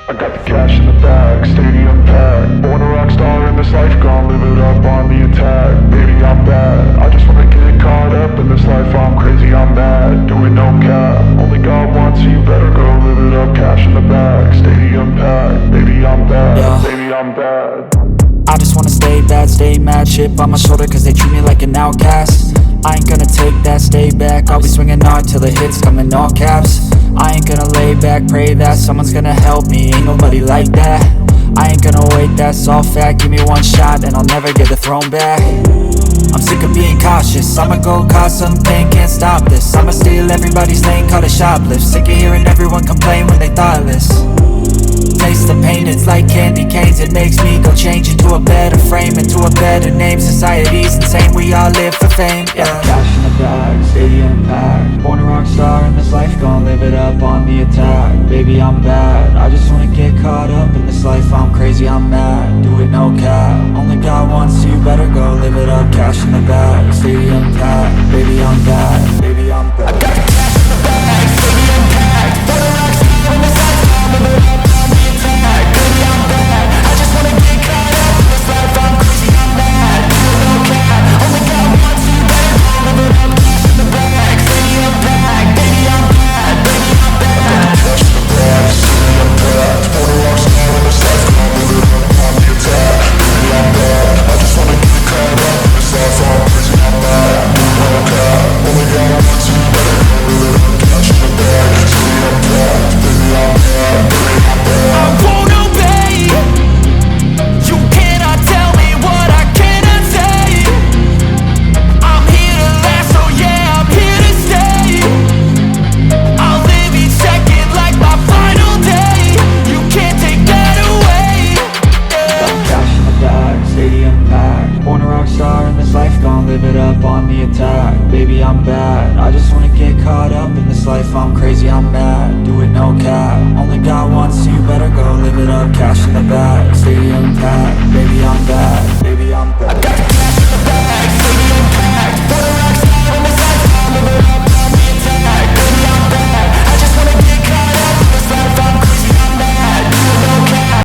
I got the cash in the bag, stadium packed. Born a rock star in this life, gon' live it up on the attack. Baby, I'm bad, I just wanna get caught up in this life. I'm crazy, I'm mad, doing no cap. Only God wants you, better go live it up. Cash in the bag, stadium packed. Baby, I'm bad, Yeah. baby, I'm bad. I just wanna stay bad, stay mad. Chip on my shoulder cause they treat me like an outcast. I ain't gonna take that, stay back. I'll be swinging hard till the hits come in all caps. I ain't gonna lay back, pray that someone's gonna help me. Ain't nobody like that. I ain't gonna wait, that's all fact. Give me one shot and I'll never get the throne back. I'm sick of being cautious, I'ma go cause something, can't stop this. I'ma steal everybody's lane, call it shoplift. Sick of hearing everyone complain when they thoughtless. Taste the pain, it's like candy canes. It makes me go change into a better frame, into a better name. Society's insane, we all live for fame, yeah. Cash in the bag, stadium packed. Born a rock star in this life, gon' live it up on the attack. Baby, I'm bad, I just wanna get caught up in this life. I'm crazy, I'm mad, do it no cap. Only God wants you, better go live it up. Cash in the bag, stadium packed. Baby, I'm bad, baby.